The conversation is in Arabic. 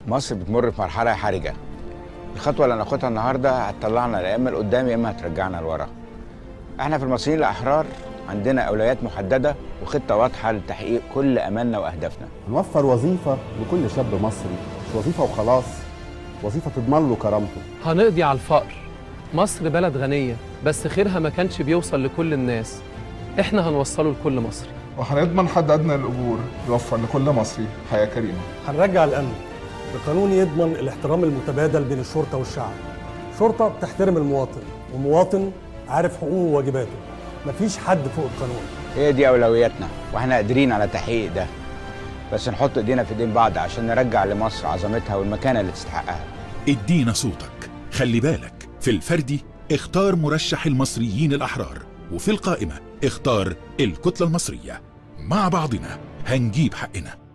مصر بتمر في مرحلة حرجة. الخطوة اللي هناخدها النهاردة هتطلعنا يا إما لقدام يا إما هترجعنا لورا. احنا في المصريين الأحرار عندنا أولويات محددة وخطة واضحة لتحقيق كل أمالنا وأهدافنا. نوفر وظيفة لكل شاب مصري، مش وظيفة وخلاص، وظيفة تضمن له كرامته. هنقضي على الفقر. مصر بلد غنية بس خيرها ما كانش بيوصل لكل الناس، احنا هنوصله لكل مصري. وهنضمن حد أدنى للأجور يوفر لكل مصري حياة كريمة. هنرجع الأمن بقانون يضمن الاحترام المتبادل بين الشرطة والشعب. شرطة بتحترم المواطن ومواطن عارف حقوقه وواجباته، مفيش حد فوق القانون. هي دي أولوياتنا واحنا قادرين على تحقيق ده، بس نحط ايدينا في ايدين بعض عشان نرجع لمصر عظمتها والمكانة اللي تستحقها. ادينا صوتك، خلي بالك في الفردي اختار مرشح المصريين الأحرار، وفي القائمة اختار الكتلة المصرية. مع بعضنا هنجيب حقنا.